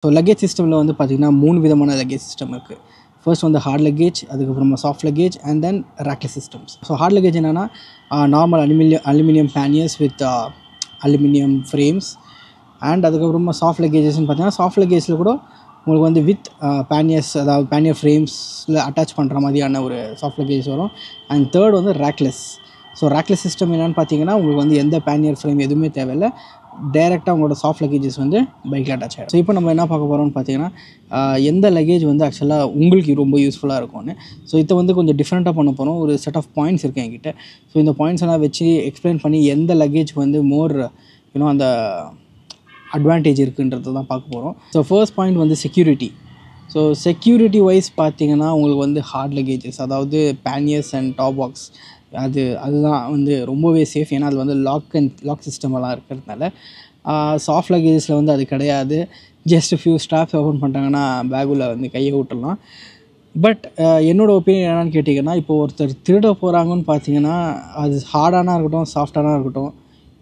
So luggage சிஸ்டமில் வந்து பார்த்திங்கன்னா 3 விதமான லக்கேஜ் சிஸ்டம் இருக்குது. ஃபர்ஸ்ட் வந்து ஹார்ட் லக்கேஜ், அதுக்கப்புறமா soft luggage and then rackless systems. So hard luggage என்னென்னா normal aluminium panniers with aluminium frames. And அதுக்கப்புறமா சாஃப்ட் லக்கேஜஸ்ன்னு பார்த்தீங்கன்னா சாஃப்ட் லக்கேஜில் கூட உங்களுக்கு வந்து வித் பேனியர்ஸ், அதாவது பேனியர் ஃப்ரேம்ஸில் அட்டாச் பண்ணுற மாதிரியான ஒரு சாஃப்ட் லக்கேஜ் வரும். அண்ட் தேர்ட் வந்து ரேக்லெஸ். ஸோ ரேக்லெஸ் சிஸ்டம் என்னென்னு பார்த்தீங்கன்னா உங்களுக்கு வந்து எந்த பேனியர் ஃப்ரேம் எதுவுமே தேவையில்லை, டைரெக்டாக உங்களோட சாஃப்ட் லக்கேஜஸ் வந்து பைக்கில் அட்டாச் ஆகிடும். ஸோ இப்போ நம்ம என்ன பார்க்க போகிறோம்னு பார்த்தீங்கன்னா எந்த லக்கேஜ் வந்து ஆக்சுவலாக உங்களுக்கு ரொம்ப யூஸ்ஃபுல்லாக இருக்கும்னு. ஸோ இதை வந்து கொஞ்சம் டிஃப்ரெண்ட்டாக பண்ண போகிறோம். ஒரு செட் ஆஃப் பாயிண்ட்ஸ் இருக்குது என்கிட்ட. ஸோ இந்த பாயிண்ட்ஸ் எல்லாம் வச்சு எக்ஸ்பிளைன் பண்ணி எந்த லக்கேஜ் வந்து மோர் அந்த அட்வான்டேஜ் இருக்குன்றது தான் பார்க்க போகிறோம். ஸோ ஃபர்ஸ்ட் பாயிண்ட் வந்து செக்யூரிட்டி. ஸோ செக்யூரிட்டி வைஸ் பார்த்தீங்கன்னா உங்களுக்கு வந்து ஹார்ட் லக்கேஜஸ், அதாவது பேனியர்ஸ் அண்ட் டாப் பாக்ஸ், அதுதான் வந்து ரொம்பவே சேஃப். ஏன்னா அது வந்து லாக் சிஸ்டமெல்லாம் இருக்கிறதுனால. சாஃப்ட் லக்கேஜஸில் வந்து அது கிடையாது. ஜஸ்ட் ஃபியூ ஸ்ட்ராப்ஸ் ஓப்பன் பண்ணிட்டாங்கன்னா பேக்குள்ளே வந்து கையை விட்டுடலாம். பட் என்னோடய ஒப்பீனியன் என்னென்னு கேட்டிங்கன்னா, இப்போ ஒருத்தர் திருட போகிறாங்கன்னு பார்த்தீங்கன்னா அது ஹார்டானா இருக்கட்டும் சாஃப்டானா இருக்கட்டும்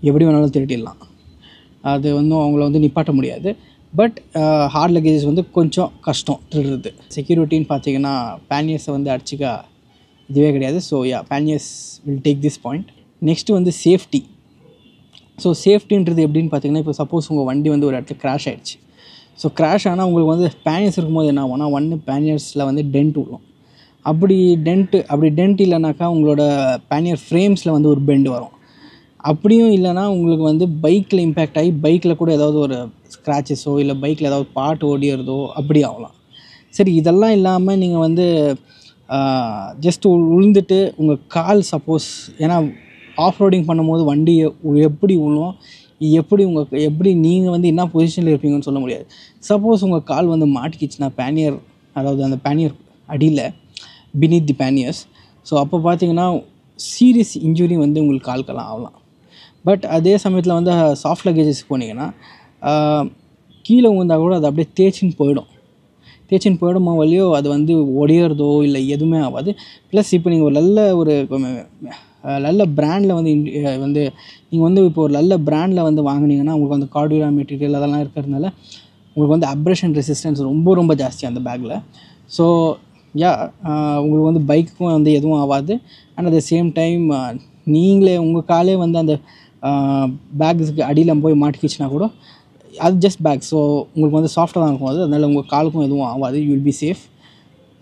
எப்படி வேணாலும் திருடிடலாம். அது வந்து அவங்கள வந்து நிப்பாட்ட முடியாது. பட் ஹார்ட் லக்கேஜஸ் வந்து கொஞ்சம் கஷ்டம் திருடுறது. செக்யூரிட்டின்னு பார்த்தீங்கன்னா பேனியர்ஸை வந்து அடிச்சிக்க இதுவே கிடையாது. So panniers will take this point. Next வந்து சேஃப்டி. ஸோ சேஃப்டின்றது எப்படின்னு பார்த்தீங்கன்னா, இப்போ சப்போஸ் உங்கள் வண்டி வந்து ஒரு இடத்துல கிராஷ் ஆகிடுச்சு. ஸோ கிராஷ் ஆனால் உங்களுக்கு வந்து பேனியர்ஸ் இருக்கும்போது என்ன ஆகும்னா பேனியர்ஸில் வந்து டென்ட் விடும். அப்படி டென்ட் இல்லைனாக்கா உங்களோட பேனியர் ஃப்ரேம்ஸில் வந்து ஒரு பெண்டு வரும். அப்படியும் இல்லைனா உங்களுக்கு வந்து பைக்கில் இம்பேக்ட் ஆகி பைக்கில் கூட ஏதாவது ஒரு ஸ்க்ராச்சஸோ இல்லை பைக்கில் ஏதாவது பார்ட் ஓடிறதோ அப்படி ஆகலாம். சரி, இதெல்லாம் இல்லாமல் நீங்கள் வந்து ஜஸ்ட் விழுந்துட்டு உங்கள் கால் சப்போஸ், ஏன்னா ஆஃப் ரோடிங் பண்ணும்போது வண்டி எப்படி விழும், எப்படி நீங்கள் வந்து என்ன பொசிஷனில் இருப்பீங்கன்னு சொல்ல முடியாது. சப்போஸ் உங்கள் கால் வந்து மாட்டிக்கிச்சுன்னா பேனியர், அதாவது அந்த பேனியர் அடியில் பினீத் தி பேனியர்ஸ், ஸோ அப்போ பார்த்தீங்கன்னா சீரியஸ் இன்ஜுரி வந்து உங்களுக்கு கால்கெல்லாம் ஆகலாம். பட் அதே சமயத்தில் வந்து சாஃப்ட் லக்கேஜஸ் போனீங்கன்னா கீழே விழுந்தால் கூட அது அப்படியே தேய்ச்சின்னு போயிடுமோ வழியோ அது வந்து ஒடியறதோ இல்லை எதுவுமே ஆகாது. ப்ளஸ் இப்போ நீங்கள் ஒரு நல்ல பிராண்டில் வந்து நீங்கள் வந்து இப்போ ஒரு நல்ல பிராண்டில் வந்து வாங்கினீங்கன்னா உங்களுக்கு வந்து கார்டுவா மெட்டீரியல் அதெல்லாம் இருக்கிறதுனால உங்களுக்கு வந்து அப்ரேஷன் ரெசிஸ்டன்ஸ் ரொம்ப ஜாஸ்தி அந்த பேக்கில். ஸோ உங்களுக்கு வந்து பைக்குக்கும் வந்து எதுவும் ஆகாது. And at the same time நீங்களே உங்கள் காலே வந்து அந்த பேக்ஸுக்கு அடியில் போய் மாட்டிக்கிச்சுன்னா கூட அது ஜஸ்ட் பேக். ஸோ உங்களுக்கு வந்து சாஃப்டாக தான் இருக்கும் அதனால் உங்கள் காலுக்கும் எதுவும் ஆகாது. You will be safe.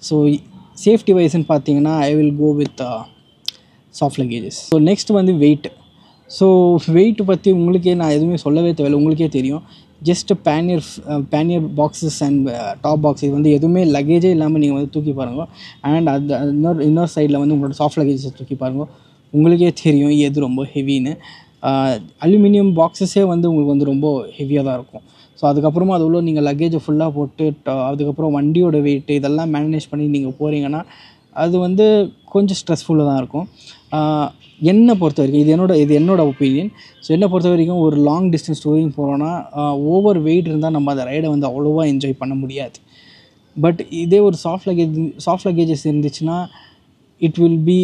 So safety வைஸ்ன்னு பார்த்தீங்கன்னா I will go with soft luggages. So next வந்து வெயிட். ஸோ வெயிட் பற்றி உங்களுக்கே நான் எதுவுமே சொல்லவே தேவையில்லை, உங்களுக்கே தெரியும். Just pannier boxes and top box இது வந்து எதுவுமே லக்கேஜே இல்லாமல் நீங்கள் வந்து தூக்கி பாருங்கள். அண்ட் அது இன்னொரு சைடில் வந்து உங்களோட சாஃப்ட் லக்கேஜஸை தூக்கி பாருங்கள், உங்களுக்கே தெரியும் எது ரொம்ப ஹெவின்னு. அலுமினியம் பாக்ஸஸே வந்து உங்களுக்கு வந்து ரொம்ப ஹெவியாக தான் இருக்கும். ஸோ அதுக்கப்புறமா அது உள்ள நீங்கள் லக்கேஜை ஃபுல்லாக போட்டு அதுக்கப்புறம் வண்டியோட வெயிட்டு இதெல்லாம் மேனேஜ் பண்ணி நீங்கள் போகிறீங்கன்னா அது வந்து கொஞ்சம் ஸ்ட்ரெஸ்ஃபுல்லாக தான் இருக்கும். என்னை பொறுத்த வரைக்கும் இது என்னோடய ஒப்பீனியன். ஸோ என்னை பொறுத்த வரைக்கும் ஒரு லாங் டிஸ்டன்ஸ் டூரிங் போகிறோன்னா ஓவர் வெயிட் இருந்தால் நம்ம அந்த ரைடை வந்து அவ்வளோவா என்ஜாய் பண்ண முடியாது. பட் இதே ஒரு சாஃப்ட் லக்கேஜஸ் இருந்துச்சுன்னா it will be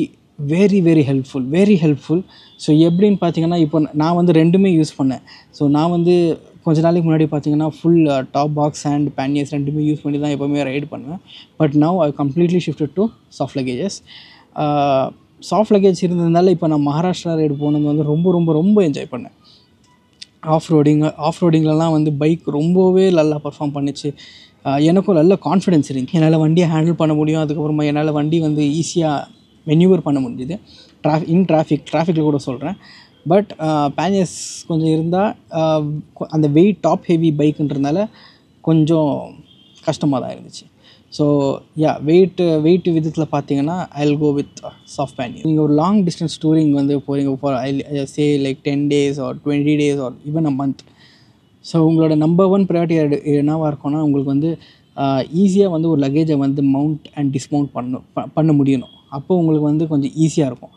very helpful. So எப்படின்னு பார்த்தீங்கன்னா, இப்போ நான் வந்து ரெண்டுமே யூஸ் பண்ணேன். ஸோ நான் வந்து கொஞ்ச நாளைக்கு முன்னாடி பார்த்தீங்கன்னா full top box and panniers ரெண்டுமே யூஸ் பண்ணி தான் எப்போவுமே ரைடு பண்ணுவேன். But now I completely shifted to soft luggages. Soft luggage இருந்ததுனால இப்போ நான் மகாராஷ்டிரா ரைடு போனது வந்து ரொம்ப என்ஜாய் பண்ணேன். ஆஃப் ரோடிங்லலாம் வந்து பைக் ரொம்பவே நல்லா பர்ஃபார்ம் பண்ணிச்சு. எனக்கும் நல்ல கான்ஃபிடென்ஸ் இருந்துச்சு, என்னால் வண்டியை ஹேண்டில் பண்ண முடியும். அதுக்கப்புறமா என்னால் வண்டி வந்து ஈஸியாக மென்யூவர் பண்ண முடிஞ்சுது டிராஃபிக்கில் கூட சொல்கிறேன். பட் பேனியர்ஸ் கொஞ்சம் இருந்தால் அந்த டாப் ஹெவி பைக்குன்றதுனால கொஞ்சம் கஷ்டமாக தான் இருந்துச்சு. ஸோ வெயிட் விதத்தில் பார்த்தீங்கன்னா I will go with soft pannier. நீங்கள் ஒரு லாங் டிஸ்டன்ஸ் டூரிங் வந்து போகிறீங்க for I say like 10 days or 20 days or even a month. So உங்களோட நம்பர் 1 ப்ரையாரிட்டி என்னவாக இருக்கும்னா உங்களுக்கு வந்து ஈஸியாக வந்து ஒரு லக்கேஜை வந்து மவுண்ட் அண்ட் டிஸ்மவுண்ட் பண்ண முடியணும். அப்போ உங்களுக்கு வந்து கொஞ்சம் ஈஸியாக இருக்கும்.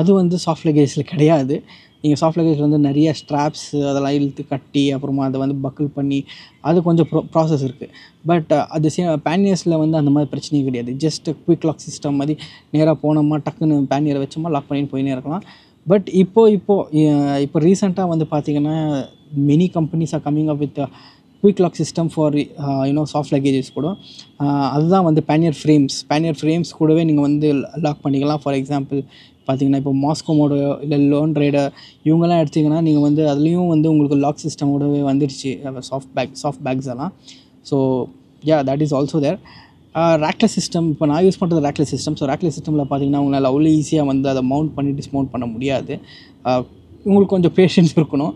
அது வந்து சாஃப்ட் லக்கேஜில் கிடையாது. நீங்கள் சாஃப்ட் லக்கேஜில் வந்து நிறைய ஸ்ட்ராப்ஸ் அதெல்லாம் இழுத்து கட்டி அப்புறமா அதை வந்து பக்கிள் பண்ணி அது கொஞ்சம் ப்ராசஸ் இருக்குது. பட் அது பேனியர்ஸில் வந்து அந்த மாதிரி பிரச்சனையும் கிடையாது. ஜஸ்ட் குயிக் லாக் சிஸ்டம் மாதிரி நேராக போனோமா டக்குன்னு பேனியரை வச்சோமா லாக் பண்ணின்னு போயினே இருக்கலாம். பட் இப்போ ரீசெண்டாக வந்து பார்த்திங்கன்னா many companies are coming up with quick lock system for soft luggages கூட. அதுதான் வந்து பேனியர் ஃப்ரேம்ஸ் கூடவே நீங்கள் வந்து லாக் பண்ணிக்கலாம். ஃபார் எக்ஸாம்பிள் பார்த்தீங்கன்னா இப்போ மாஸ்கோமோட இல்லை லோன் ரைடர் இவங்கெல்லாம் எடுத்திங்கன்னா நீங்கள் வந்து அதுலேயும் வந்து உங்களுக்கு லாக் சிஸ்டமோடவே வந்துடுச்சு சாஃப்ட் பேக்ஸ் எல்லாம். So that is also there. Rackless system இப்போ நான் யூஸ் பண்ணுறது ரேக்லெஸ் சிஸ்டம். ஸோ ரேக்லெஸ் சிஸ்டமில் பார்த்தீங்கன்னா உங்களால் அவ்வளோ ஈஸியாக வந்து அதை மவுண்ட் பண்ணி டிஸ்மவுண்ட் பண்ண முடியாது. உங்களுக்கு கொஞ்சம் பேஷன்ஸ் இருக்கணும்.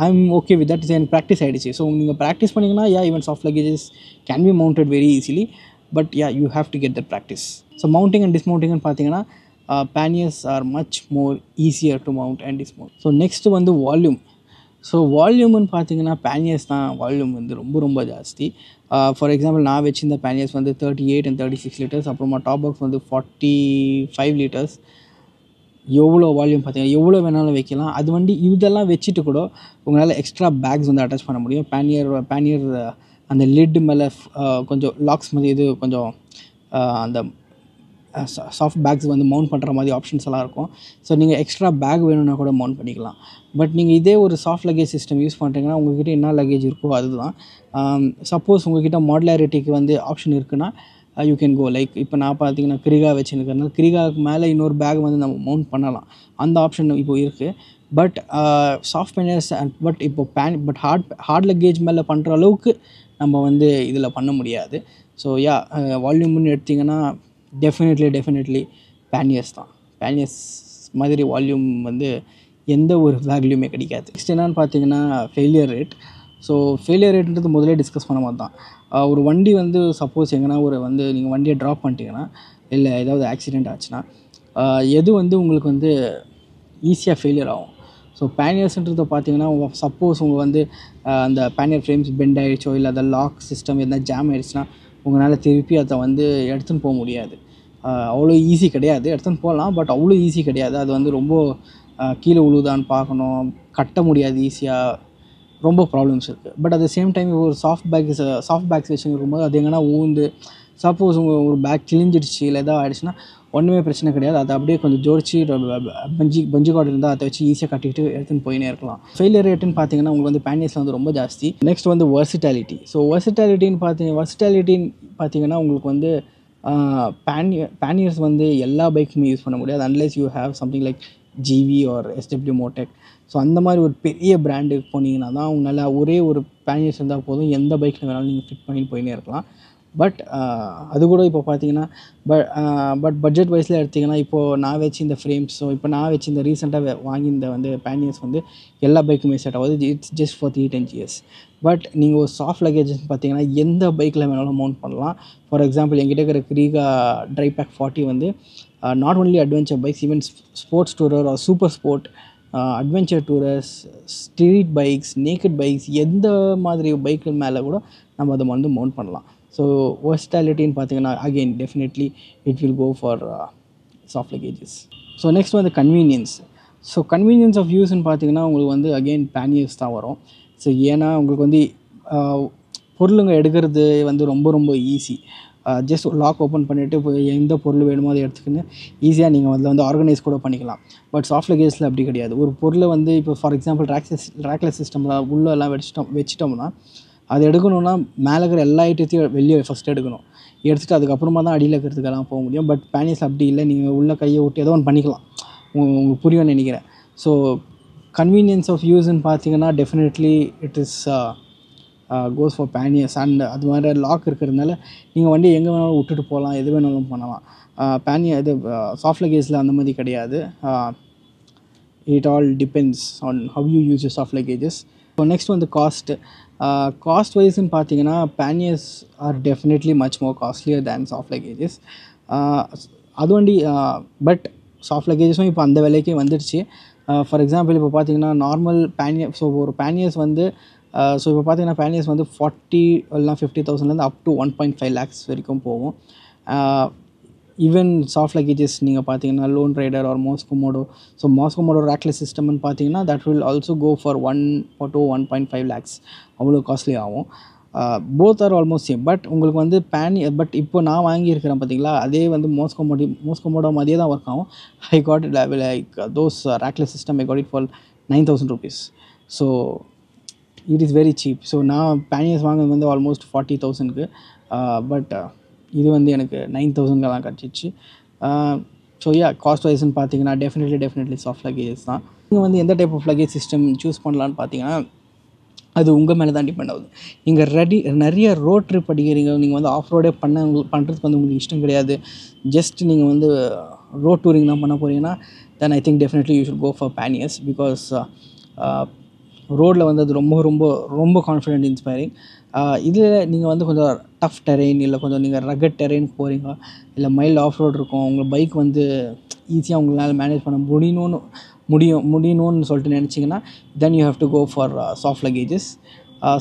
I'm okay with that. எனக்கு ப்ராக்டிஸ் ஆகிடுச்சு. ஸோ நீங்கள் ப்ராக்டிஸ் பண்ணிங்கன்னா even soft luggages can be mounted very easily. But you have to get that practice. So mounting and டிஸ்மவுண்டிங்னு பார்த்தீங்கன்னா panniers are much more easier to mount and dismount. So next வந்து volume. So வால்யூம்னு பார்த்தீங்கன்னா panniers தான் volume வந்து ரொம்ப ஜாஸ்தி. For example நான் வச்சிருந்த panniers வந்து 38 and 36 liters. அப்புறமா டாப் பாக்ஸ் வந்து 45 liters. எவ்வளோ வால்யூம் பார்த்தீங்கன்னா எவ்வளோ வேணாலும் வைக்கலாம். அது வந்து இதெல்லாம் வச்சுட்டு கூட உங்களால் எக்ஸ்ட்ரா பேக்ஸ் வந்து அட்டாச் பண்ண முடியும். பேனியர் அந்த லிட் மேலே கொஞ்சம் லாக்ஸ் மாதிரி இது கொஞ்சம் அந்த சாஃப்ட் பேக்ஸ் வந்து மவுண்ட் பண்ணுற மாதிரி ஆப்ஷன்ஸ் எல்லாம் இருக்கும். ஸோ நீங்கள் எக்ஸ்ட்ரா பேக் வேணும்னா கூட மவுண்ட் பண்ணிக்கலாம். பட் நீங்கள் இதே ஒரு சாஃப்ட் லக்கேஜ் சிஸ்டம் யூஸ் பண்ணுறீங்கன்னா உங்கள்கிட்ட என்ன லக்கேஜ் இருக்கோ அதுதான். சப்போஸ் உங்கள்கிட்ட மாடுலாரிட்டிக்கு வந்து ஆப்ஷன் இருக்குன்னா யூ கேன் கோ. லைக் இப்போ நான் பார்த்தீங்கன்னா கிரிகா வச்சுருக்கிறதுனால கிரிகாவுக்கு மேலே இன்னொரு பேக் வந்து நம்ம மவுண்ட் பண்ணலாம். அந்த ஆப்ஷன் இப்போ இருக்குது. பட் சாஃப்ட் பேனியர்ஸ் பட் இப்போ ஹார்ட் லக்கேஜ் மேலே பண்ணுற அளவுக்கு நம்ம வந்து இதில் பண்ண முடியாது. ஸோ வால்யூம்னு எடுத்திங்கன்னா டெஃபினெட்லி பேனியர்ஸ் தான். பேனியர்ஸ் மாதிரி வால்யூம் வந்து எந்த ஒரு பேக்லேயுமே கிடைக்காது. நெக்ஸ்ட் என்னென்னு பார்த்தீங்கன்னா ஃபெயிலியர் ரேட். ஸோ ஃபெயிலியர் ரேட்ன்றது முதலே டிஸ்கஸ் பண்ண மாதிரி தான். ஒரு வண்டி வந்து சப்போஸ் எங்கன்னா வந்து நீங்கள் வண்டியை ட்ராப் பண்ணிட்டீங்கன்னா இல்லை ஏதாவது ஆக்சிடெண்ட் ஆச்சுன்னா எது வந்து உங்களுக்கு வந்து ஈஸியாக ஃபெயிலியர் ஆகும். ஸோ பேனியர்ஸ்ன்றதை பார்த்தீங்கன்னா சப்போஸ் உங்கள் வந்து அந்த பேனியர் ஃப்ரேம்ஸ் பெண்ட் ஆகிடுச்சோ இல்லை அந்த லாக் சிஸ்டம் எதனா ஜாம் ஆகிடுச்சுன்னா உங்களால் திருப்பி அதை வந்து எடுத்துன்னு போக முடியாது. அவ்வளோ ஈஸி கிடையாது. எடுத்துன்னு போகலாம் பட் அவ்வளோ ஈஸி கிடையாது. அது வந்து ரொம்ப கீழே உழுதான்னு பார்க்கணும், கட்ட முடியாது ஈஸியாக, ரொம்ப ப்ராப்ளம்ஸ் இருக்குது. But at the same time ஒரு சாஃப்ட் பேக்ஸ் வச்சு இருக்கும்போது அது எங்கன்னா ஊந்து சப்போஸ் உங்கள் ஒரு பேக் கிழிஞ்சிடுச்சு இல்லை எதாவது ஆகிடுச்சுன்னா ஒன்றுமே பிரச்சனை கிடையாது. அதை அப்படியே கொஞ்சம் ஜோடிச்சு பஞ்சு கார்டு இருந்தால் அதை வச்சு ஈஸியாக கட்டிக்கிட்டு எடுத்துன்னு போயினே இருக்கலாம். ஃபெயிலியர் ரேட்டுன்னு பார்த்தீங்கன்னா உங்களுக்கு வந்து பேனியர்ஸில் வந்து ரொம்ப ஜாஸ்தி. நெக்ஸ்ட் வந்து வர்சிட்டாலிட்டி. ஸோ வர்சிட்டாலிட்டின்னு பார்த்தீங்கன்னா உங்களுக்கு வந்து பேனியர்ஸ் வந்து எல்லா பைக்குமே யூஸ் பண்ண முடியாது unless you have something like GIVI or SW Motech. So அந்த மாதிரி ஒரு பெரிய பிராண்டுக்கு போனீங்கன்னா தான் உங்களால் ஒரே ஒரு பேனியர்ஸ் இருந்தால் போதும் எந்த பைக்கில் வேணாலும் நீங்கள் ஃபிட் பண்ணிட்டு போயினே இருக்கலாம். பட் அது கூட இப்போ பார்த்தீங்கன்னா பட் பட்ஜெட் வைஸில் எடுத்திங்கன்னா இப்போது நான் வச்சு இந்த ஃப்ரேம்ஸ், ஸோ இப்போ நான் வச்சு இந்த ரீசெண்டாக வாங்கி இந்த வந்து பேனியர்ஸ் வந்து எல்லா பைக்குமே செட் ஆகுது. It's just for 3-10 years. But நீங்கள் ஒரு சாஃப்ட் லக்கேஜஸ் பார்த்தீங்கன்னா எந்த பைக்கில் வேணாலும் மவுண்ட் பண்ணலாம். ஃபார் எக்ஸாம்பிள் என்கிட்ட இருக்கிற கிரீகா ட்ரை பேக் 40 வந்து not only adventure bikes, even sports tourer or super sport, adventure tourers, street bikes, naked bikes, எந்த மாதிரி பைக்கு மேலே கூட நம்ம அதை வந்து மவுண்ட் பண்ணலாம். ஸோ வர்சிட்டாலிட்டின்னு பார்த்தீங்கன்னா again definitely it will go for soft luggages. So next வந்து கன்வீனியன்ஸ். ஸோ கன்வீனியன்ஸ் ஆஃப் யூஸ்ன்னு பார்த்தீங்கன்னா உங்களுக்கு வந்து அகெயின் பேனியர்ஸ் தான் வரும். ஸோ ஏன்னா உங்களுக்கு வந்து பொருளுங்க எடுக்கிறது வந்து ரொம்ப ஈஸி. ஜஸ்ட் லாக் ஓப்பன் பண்ணிவிட்டு இப்போ எந்த பொருள் வேணுமோ அதை எடுத்துக்கின்னு ஈஸியாக நீங்கள் அதில் வந்து ஆர்கனைஸ் கூட பண்ணிக்கலாம். பட் சாஃப்ட் லக்கேஜில் அப்படி கிடையாது. ஒரு பொருளை வந்து இப்போ ஃபார் எக்ஸாம்பிள் ரேக்லெஸ் சிஸ்டமில் உள்ளெல்லாம் வச்சிட்டோம்னா அது எடுக்கணுன்னா மேலே இருக்கிற எல்லா ஐட்டத்தையும் வெளியே ஃபஸ்ட்டு எடுக்கணும். எடுத்துகிட்டு அதுக்கப்புறமா தான் அடியில் இருக்கிறதுக்கெல்லாம் போக முடியும். பட் பேனியர்ஸ் அப்படி இல்லை. நீங்கள் உள்ள கையை விட்டு ஏதோ ஒன்று பண்ணிக்கலாம். உங்களுக்கு புரியும்னு நினைக்கிறேன். ஸோ கன்வீனியன்ஸ் ஆஃப் யூஸ்ன்னு பார்த்தீங்கன்னா definitely it is goes for panniers. And அது மாதிரி லாக் இருக்கிறதுனால நீங்கள் வண்டி எங்கே வேணாலும் விட்டுட்டு போகலாம், எது வேணாலும் பண்ணலாம். இது சாஃப்ட் லக்கேஜில் அந்த மாதிரி கிடையாது. It all depends on how you use soft luggages. So next வந்து காஸ்ட் வைஸ்ன்னு பார்த்தீங்கன்னா panniers are definitely much more costlier than soft luggages. அது வண்டி பட் சாஃப்ட் லக்கேஜஸும் இப்போ அந்த விலைக்கே வந்துடுச்சு. ஃபார் எக்ஸாம்பிள் இப்போ பார்த்தீங்கன்னா நார்மல் பேனியர், ஸோ ஒரு பேனியர்ஸ் வந்து ஸோ இப்போ பார்த்தீங்கன்னா பேனியர்ஸ் வந்து 40 இல்லைனா 50,000 அப் டு 1.5 lakhs வரைக்கும் போகும். ஈவன் சாஃப்ட் லக்கேஜஸ் நீங்கள் பார்த்தீங்கன்னா Lone Rider or Mosko Moto. So Mosko Moto Reckless சிஸ்டம்னு பார்த்தீங்கன்னா that will also go for 1 to 1.5 lakhs. அவ்வளோ காஸ்ட்லி ஆகும். Both are almost same. But உங்களுக்கு வந்து பட் இப்போ நான் வாங்கியிருக்கிறேன் பார்த்தீங்களா, அதே வந்து மாஸ்கோமோடோ மாதிரியே தான் ஒர்க் ஆகும். I got it like those rackless system I got it for 9,000 rupees. So it is very cheap. So நான் பேனியர்ஸ் வாங்கினது வந்து ஆல்மோஸ்ட் 40,000க்கு, பட் இது வந்து எனக்கு 9,000க்கு தான் கிடச்சிச்சு. ஸோ காஸ்ட் வைஸ்ன்னு பார்த்தீங்கன்னா டெஃபினெட்லி சாஃப்ட் லக்கேஜஸ் தான். நீங்கள் வந்து எந்த type of luggage system choose பண்ணலான்னு பார்த்தீங்கன்னா அது உங்கள் மேலே தான் டிபெண்ட் ஆகுது. நீங்கள் நிறைய ரோட் ட்ரிப் அடிக்கிறீங்க, நீங்கள் வந்து ஆஃப் ரோடே பண்ணுறதுக்கு வந்து உங்களுக்கு இஷ்டம் கிடையாது, ஜஸ்ட் நீங்கள் வந்து ரோட் டூரிங் தான் பண்ண போகிறீங்கன்னா then I think definitely you should go for panniers. Because ரோடில் வந்து அது ரொம்ப ரொம்ப ரொம்ப கான்ஃபிடென்ட் இன்ஸ்பைரிங். இதில் நீங்கள் வந்து கொஞ்சம் டஃப் டெரெயின் இல்லை கொஞ்சம் நீங்கள் ரகட் டெரெயின் போகிறீங்க, இல்லை மைல்டு ஆஃப் ரோட் இருக்கும், உங்கள் பைக் வந்து ஈஸியாக உங்களால் மேனேஜ் பண்ண முடியணும்னு சொல்லிட்டு நினச்சிங்கன்னா then you have to go for soft luggages.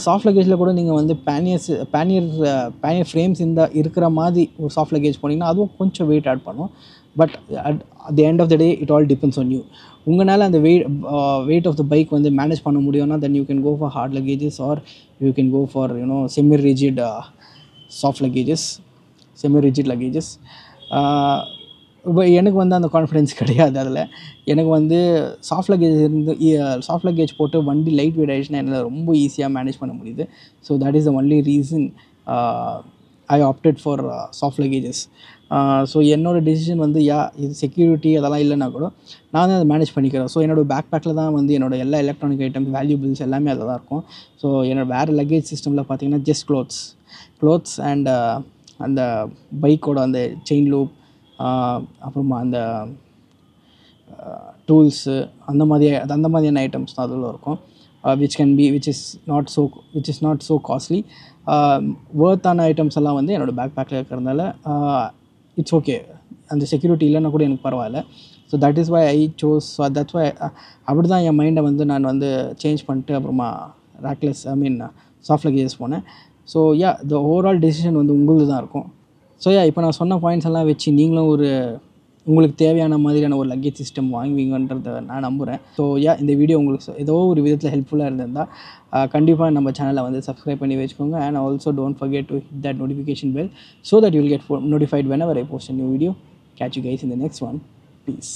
Soft லக்கேஜில் கூட நீங்கள் வந்து பேனியர் ஃப்ரேம்ஸ் இருக்கிற மாதிரி ஒரு சாஃப்ட் லக்கேஜ் போனீங்கன்னா அதுவும் கொஞ்சம் வெயிட் ஆட் பண்ணும். But at the end of the day it all depends on you. உங்களால் அந்த வெயிட் ஆஃப் த பைக் வந்து மேனேஜ் பண்ண முடியும்னா then you can go for hard luggages or you can go for semi rigid soft luggages, semi rigid luggages. இப்போ எனக்கு வந்து அந்த confidence கிடையாது. அதில் எனக்கு வந்து சாஃப்ட் லக்கேஜ் போட்டு வண்டி லைட் வெயிட் ஆகிடுச்சுன்னா என்னால் ரொம்ப ஈஸியாக மேனேஜ் பண்ண முடியுது. So that is the only reason I opted for soft luggages. So என்னோடய டெசிஷன் வந்து இது செக்யூரிட்டி அதெல்லாம் இல்லைனா கூட நான் தான் அதை மேனேஜ் பண்ணிக்கிறேன். ஸோ என்னோடய பேக் பேக்கில் தான் வந்து என்னோடய எல்லா எலக்ட்ரானிக் ஐட்டம்ஸ், வேல்யூபிள்ஸ் எல்லாமே அதில் தான் இருக்கும். ஸோ என்னோடய வேறு லக்கேஜ் சிஸ்டமில் பார்த்தீங்கன்னா ஜஸ்ட் க்ளோத்ஸ் அண்ட் அந்த பைக்கோட அந்த செயின் லூப், அப்புறமா அந்த டூல்ஸு, அந்த மாதிரியான ஐட்டம்ஸ் தான் அதில் இருக்கும். which is not so costly. வர்த்தான ஐட்டம்ஸ் எல்லாம் வந்து என்னோடய பேக் பேக்கில் இருக்கிறதுனால இட்ஸ் ஓகே. அந்த செக்யூரிட்டி இல்லைன்னா கூட எனக்கு பரவாயில்ல. So that is why I chose. That's why அப்படி தான் என் மைண்டை வந்து நான் வந்து சேஞ்ச் பண்ணிட்டு அப்புறமா சாஃப்ட் லக்கேஜஸ் போனேன். ஸோ த ஓவரால் டெசிஷன் வந்து உங்களுக்கு தான் இருக்கும். ஸோ இப்போ நான் சொன்ன பாயிண்ட்ஸ் எல்லாம் வச்சு நீங்களும் உங்களுக்கு தேவையான மாதிரியான ஒரு லக்கேஜ் சிஸ்டம் வாங்குவீங்கன்றதை நான் நம்புகிறேன். ஸோ இந்த வீடியோ உங்களுக்கு ஏதோ ஒரு விதத்தில் ஹெல்ப்ஃபுல்லாக இருந்திருந்தால் கண்டிப்பாக நம்ம சேனலை வந்து சப்ஸ்கிரைப் பண்ணி வச்சுக்கோங்க. And also don't forget to hit that notification bell so that you will get notified whenever I post a new video. Catch you guys in the next one. Peace.